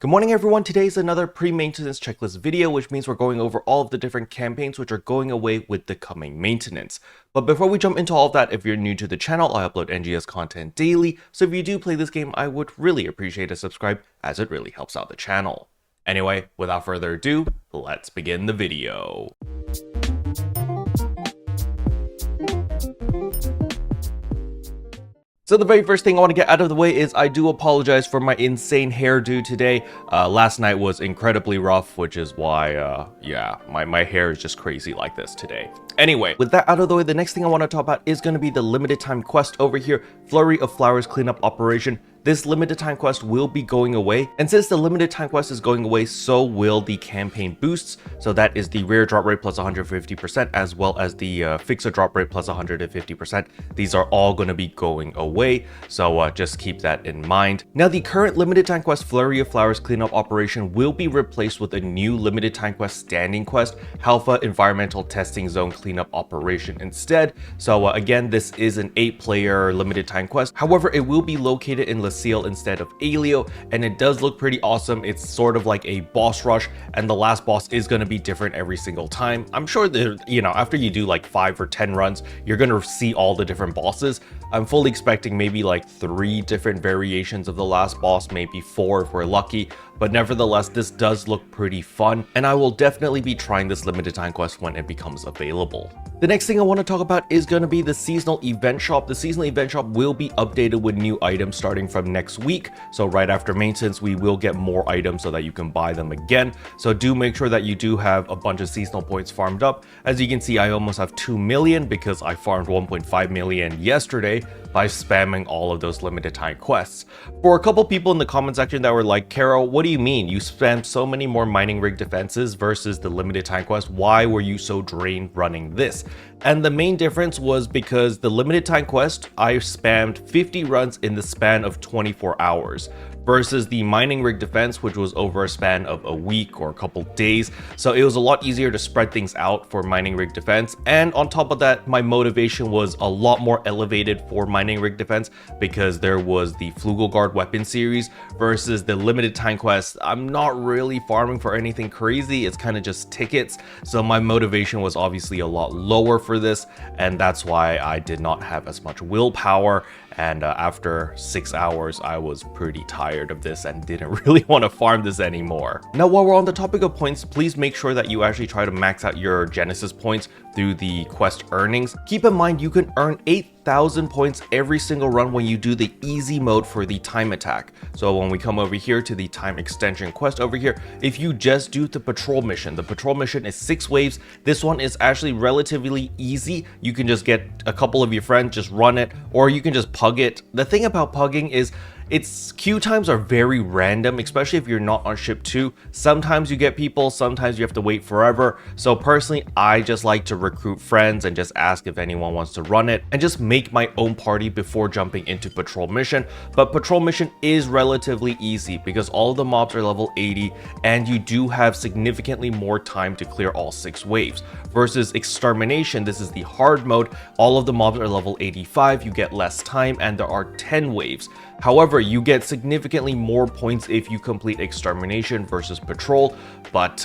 Good morning everyone, today is another pre-maintenance checklist video, which means we're going over all of the different campaigns which are going away with the coming maintenance. But before we jump into all of that, if you're new to the channel, I upload NGS content daily, so if you do play this game, I would really appreciate a subscribe, as it really helps out the channel. Anyway, without further ado, let's begin the video. So the very first thing I want to get out of the way is I do apologize for my insane hairdo today. Last night was incredibly rough, which is why, my hair is just crazy like this today. Anyway, with that out of the way, the next thing I want to talk about is going to be the limited time quest over here, Flurry of Flowers Cleanup Operation. This limited time quest will be going away, and since the limited time quest is going away, so will the campaign boosts. So that is the rare drop rate plus 150%, as well as the fixer drop rate plus 150%. These are all going to be going away, so just keep that in mind. Now, the current limited time quest Flurry of Flowers Cleanup Operation will be replaced with a new limited time quest standing quest, Halpha Environmental Testing Zone Cleanup Operation instead. So again, this is an 8-player limited time quest. However, it will be located in Seal instead of Alio, and it does look pretty awesome. It's sort of like a boss rush, and the last boss is going to be different every single time. I'm sure that, after you do like 5 or 10 runs, you're going to see all the different bosses. I'm fully expecting maybe like 3 different variations of the last boss, maybe 4 if we're lucky, but nevertheless, this does look pretty fun, and I will definitely be trying this limited time quest when it becomes available. The next thing I want to talk about is going to be the seasonal event shop. The seasonal event shop will be updated with new items starting from next week. So right after maintenance, we will get more items so that you can buy them again. So do make sure that you do have a bunch of seasonal points farmed up. As you can see, I almost have 2 million because I farmed 1.5 million yesterday by spamming all of those limited time quests. For a couple people in the comment section that were like, Caro, what do you mean? You spammed so many more mining rig defenses versus the limited time quest. Why were you so drained running this? And the main difference was because the limited time quest, I spammed 50 runs in the span of 24 hours. Versus the mining rig defense, which was over a span of a week or a couple days. So it was a lot easier to spread things out for mining rig defense. And on top of that, my motivation was a lot more elevated for mining rig defense because there was the Flugelguard weapon series versus the limited time quest. I'm not really farming for anything crazy. It's kind of just tickets. So my motivation was obviously a lot lower for this. And that's why I did not have as much willpower. And after 6 hours, I was pretty tired of this and didn't really want to farm this anymore. Now, while we're on the topic of points, please make sure that you actually try to max out your Genesis points through the quest earnings. Keep in mind, you can earn 8,000 points every single run when you do the easy mode for the time attack. So when we come over here to the time extension quest over here, if you just do the patrol mission is 6 waves. This one is actually relatively easy. You can just get a couple of your friends, just run it, or you can just pug it. The thing about pugging is its queue times are very random, especially if you're not on ship 2. Sometimes you get people, sometimes you have to wait forever. So personally, I just like to recruit friends and just ask if anyone wants to run it and just make my own party before jumping into patrol mission. But patrol mission is relatively easy because all of the mobs are level 80 and you do have significantly more time to clear all 6 waves. Versus extermination, this is the hard mode. All of the mobs are level 85, you get less time, and there are 10 waves. However, you get significantly more points if you complete extermination versus patrol, but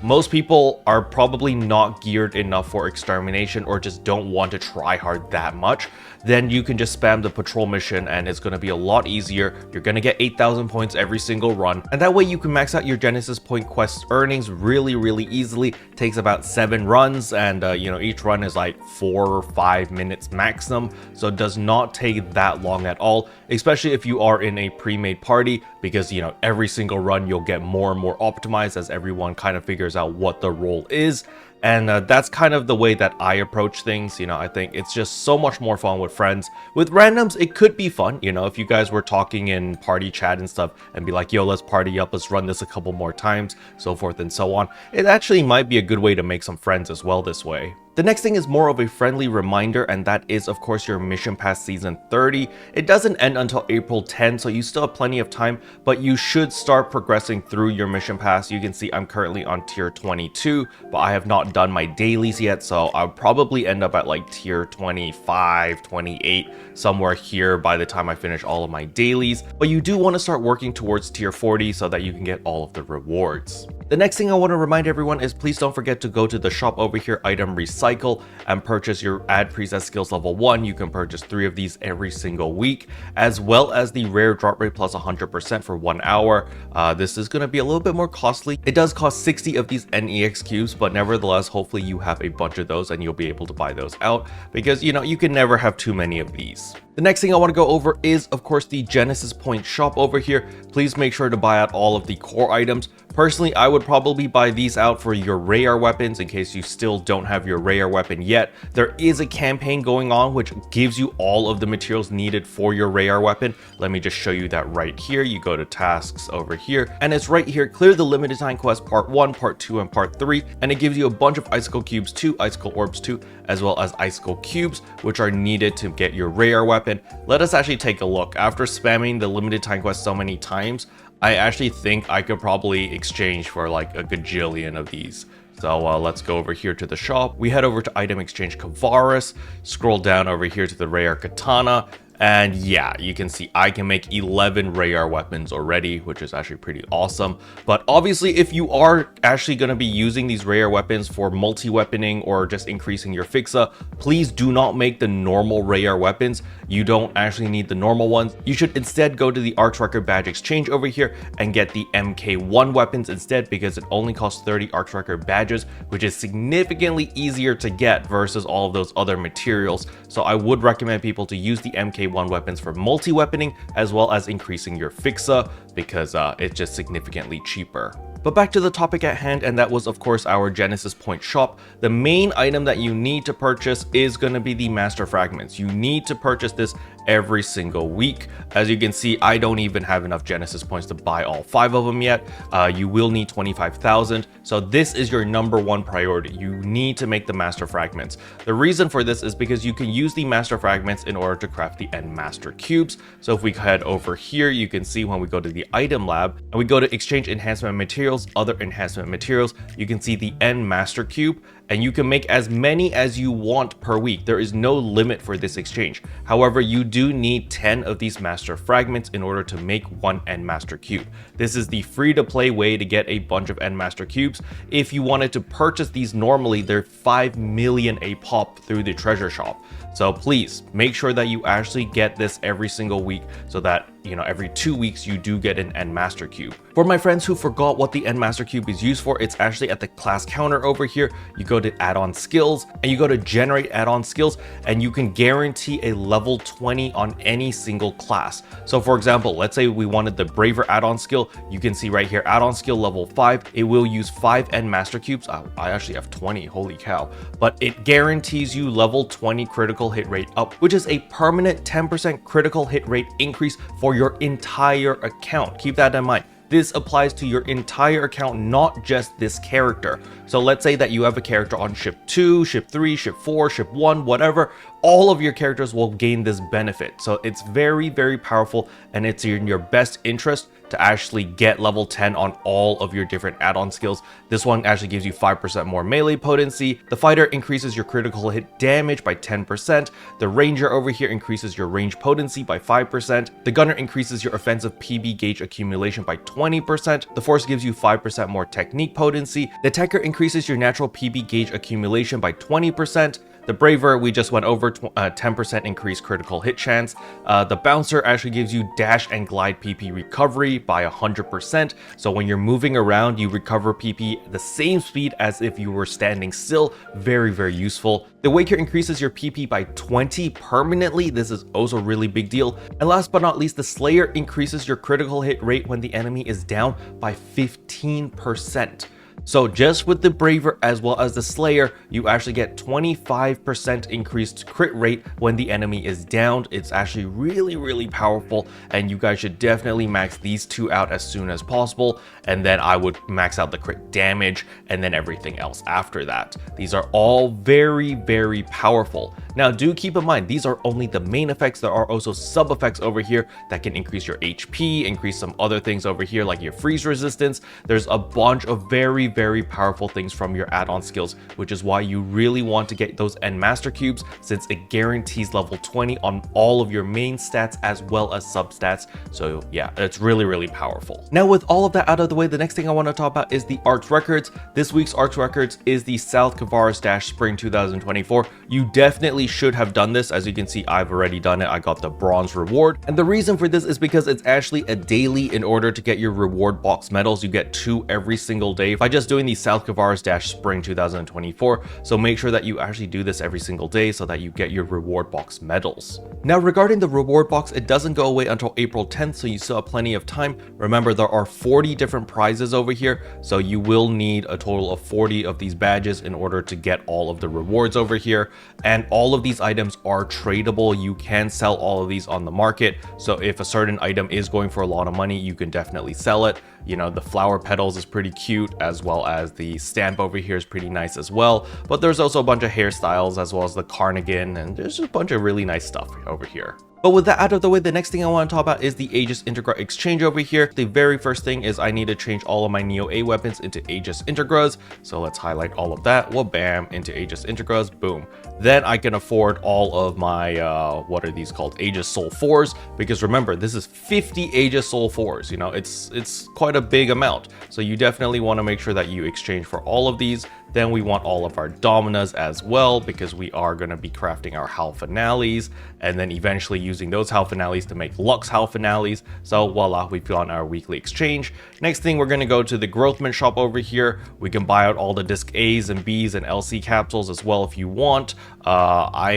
most people are probably not geared enough for extermination or just don't want to try hard that much. Then you can just spam the patrol mission and it's going to be a lot easier. You're going to get 8,000 points every single run, and that way you can max out your Genesis point quest earnings really easily. It takes about 7 runs, and each run is like 4 or 5 minutes maximum, so it does not take that long at all, especially if you are in a pre-made party, because every single run you'll get more and more optimized as everyone kind of figures out what the role is. And that's kind of the way that I approach things. I think it's just so much more fun with friends. With randoms, it could be fun, if you guys were talking in party chat and stuff and be like, yo, let's party up, let's run this a couple more times, so forth and so on. It actually might be a good way to make some friends as well this way. The next thing is more of a friendly reminder, and that is of course your Mission Pass Season 30. It doesn't end until April 10, so you still have plenty of time, but you should start progressing through your Mission Pass. You can see I'm currently on tier 22, but I have not done my dailies yet, so I'll probably end up at like tier 25, 28, somewhere here by the time I finish all of my dailies. But you do want to start working towards tier 40 so that you can get all of the rewards. The next thing I want to remind everyone is please don't forget to go to the shop over here, Item Recycle, and purchase your Add Preset Skills Level 1. You can purchase 3 of these every single week, as well as the Rare Drop Rate plus 100% for 1 hour. This is going to be a little bit more costly. It does cost 60 of these NEX cubes, but nevertheless, hopefully you have a bunch of those and you'll be able to buy those out because, you know, you can never have too many of these. The next thing I want to go over is, of course, the Genesis Point shop over here. Please make sure to buy out all of the core items. Personally, I would probably buy these out for your rare weapons in case you still don't have your rare weapon yet. There is a campaign going on which gives you all of the materials needed for your rare weapon. Let me just show you that right here. You go to tasks over here, and it's right here. Clear the limited time quest part 1, part 2, and part 3, and it gives you a bunch of icicle cubes 2, icicle orbs 2, as well as icicle cubes, which are needed to get your rare weapon. Let us actually take a look. After spamming the limited time quest so many times, I actually think I could probably exchange for like a gajillion of these. So let's go over here to the shop. We head over to Item Exchange Kavaris, scroll down over here to the Rare Katana, and yeah, you can see I can make 11 rare weapons already, which is actually pretty awesome. But obviously, if you are actually going to be using these rare weapons for multi-weaponing or just increasing your fixa, please do not make the normal rare weapons. You don't actually need the normal ones. You should instead go to the Arks Record Badge Exchange over here and get the MK1 weapons instead, because it only costs 30 Arks Record badges, which is significantly easier to get versus all of those other materials. So I would recommend people to use the MK1 weapons for multi-weaponing as well as increasing your fixa, because it's just significantly cheaper. But back to the topic at hand, and that was of course our Genesis Point shop. The main item that you need to purchase is going to be the Master Fragments. You need to purchase this every single week. As you can see, I don't even have enough Genesis points to buy all 5 of them yet. You will need 25,000. So this is your #1 priority. You need to make the Master Fragments. The reason for this is because you can use the Master Fragments in order to craft the End Master Cubes. So if we head over here, you can see when we go to the Item Lab and we go to Exchange Enhancement Materials, Other Enhancement Materials, you can see the End Master Cube, and you can make as many as you want per week. There is no limit for this exchange. However, you do need 10 of these Master Fragments in order to make 1 End Master Cube. This is the free-to-play way to get a bunch of End Master Cubes. If you wanted to purchase these normally, they're 5 million a pop through the treasure shop. So please make sure that you actually get this every single week so that, you know, every 2 weeks you do get an End Master Cube. For my friends who forgot what the End Master Cube is used for, it's actually at the class counter over here. You go to add-on skills and you go to generate add-on skills, and you can guarantee a level 20 on any single class. So for example, let's say we wanted the Braver add-on skill. You can see right here, add-on skill level 5. It will use 5 End Master Cubes. I actually have 20, holy cow. But it guarantees you level 20 critical hit rate up, which is a permanent 10% critical hit rate increase for your entire account. Keep that in mind. This applies to your entire account, not just this character. So let's say that you have a character on ship 2, ship 3, ship 4, ship 1, whatever. All of your characters will gain this benefit. So it's very, very powerful, and it's in your best interest to actually get level 10 on all of your different add-on skills. This one actually gives you 5% more melee potency. The fighter increases your critical hit damage by 10%. The ranger over here increases your range potency by 5%. The gunner increases your offensive PB gauge accumulation by 20%. The force gives you 5% more technique potency. The tanker increases your natural PB gauge accumulation by 20%. The Braver, we just went over 10% increased critical hit chance. The Bouncer actually gives you dash and glide PP recovery by 100%. So when you're moving around, you recover PP the same speed as if you were standing still. Very, very useful. The Waker increases your PP by 20 permanently. This is also a really big deal. And last but not least, the Slayer increases your critical hit rate when the enemy is down by 15%. So just with the Braver as well as the Slayer, you actually get 25% increased crit rate when the enemy is downed. It's actually really powerful, and you guys should definitely max these two out as soon as possible, and then I would max out the crit damage and then everything else after that. These are all very powerful. Now do keep in mind, these are only the main effects. There are also sub effects over here that can increase your HP, increase some other things over here like your freeze resistance. There's a bunch of very powerful things from your add-on skills, which is why you really want to get those End Master Cubes, since it guarantees level 20 on all of your main stats as well as substats. So yeah, it's really powerful. Now with all of that out of the way, the next thing I want to talk about is the Arks Records. This week's Arks Records is the South Kavaris-Spring 2024. You definitely should have done this. As you can see, I've already done it. I got the bronze reward, and the reason for this is because it's actually a daily. In order to get your reward box medals, you get 2 every single day by just doing the South Kavaris-Spring 2024. So make sure that you actually do this every single day so that you get your reward box medals. Now regarding the reward box, it doesn't go away until April 10th, so you still have plenty of time. Remember, there are 40 different prizes over here, so you will need a total of 40 of these badges in order to get all of the rewards over here. And all of these items are tradable. You can sell all of these on the market, so if a certain item is going for a lot of money, you can definitely sell it. You know, the flower petals is pretty cute, as well as the stamp over here is pretty nice as well. But there's also a bunch of hairstyles as well as the cardigan, and there's just a bunch of really nice stuff over here. But with that out of the way, the next thing I want to talk about is the Aegis Integra exchange over here. The very first thing is I need to change all of my Neo A weapons into Aegis Integras. So let's highlight all of that. Well, bam, into Aegis Integras, boom. Then I can afford all of my, what are these called? Aegis Soul 4s, because remember, this is 50 Aegis Soul 4s. You know, it's quite a big amount. So you definitely want to make sure that you exchange for all of these. Then we want all of our Dominas as well, because we are going to be crafting our Hal Finales, and then eventually using those Hal Finales to make Lux Hal Finales. So voila, we've got our weekly exchange. Next thing, we're going to go to the Growthment shop over here. We can buy out all the disc A's and B's and LC capsules as well if you want. Do I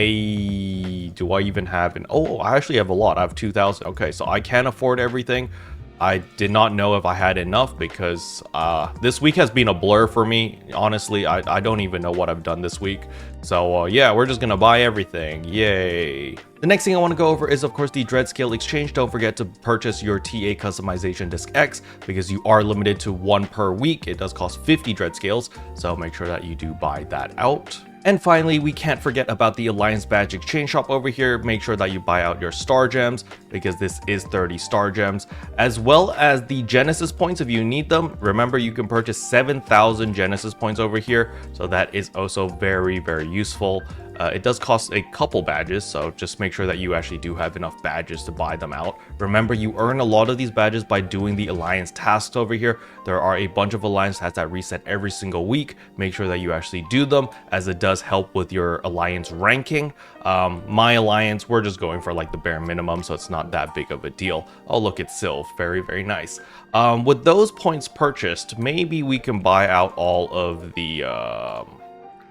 even have an, oh, I actually have a lot. I have 2,000. Okay, so I can afford everything. I did not know if I had enough, because this week has been a blur for me. Honestly, I don't even know what I've done this week. So yeah, we're just gonna buy everything. Yay. The next thing I want to go over is, of course, the Dread Scale exchange. Don't forget to purchase your TA customization disc X, because you are limited to 1 per week. It does cost 50 Dread Scales, so make sure that you do buy that out. And finally, we can't forget about the Alliance Badge Exchange Shop over here. Make sure that you buy out your Star Gems, because this is 30 Star Gems, as well as the Genesis Points if you need them. Remember, you can purchase 7,000 Genesis Points over here, so that is also very useful. It does cost a couple badges, so just make sure that you actually do have enough badges to buy them out. Remember, you earn a lot of these badges by doing the Alliance tasks over here. There are a bunch of Alliance tasks that reset every single week. Make sure that you actually do them, as it does help with your Alliance ranking. My Alliance, we're just going for like the bare minimum, so it's not that big of a deal. Oh, look, it's Sylph. Very nice. With those points purchased, maybe we can buy out all of the,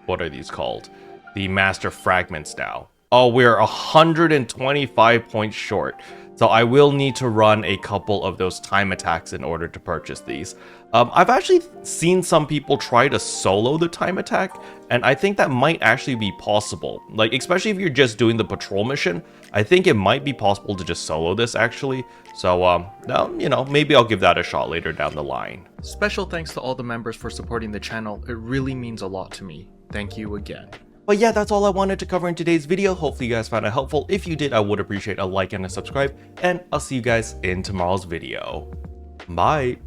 what are these called? The Master Fragments now. Oh, we're 125 points short. So I will need to run a couple of those time attacks in order to purchase these. I've actually seen some people try to solo the time attack, and I think that might actually be possible. Like, especially if you're just doing the patrol mission, I think it might be possible to just solo this actually. So, you know, maybe I'll give that a shot later down the line. Special thanks to all the members for supporting the channel. It really means a lot to me. Thank you again. But yeah, that's all I wanted to cover in today's video. Hopefully you guys found it helpful. If you did, I would appreciate a like and a subscribe, and I'll see you guys in tomorrow's video. Bye.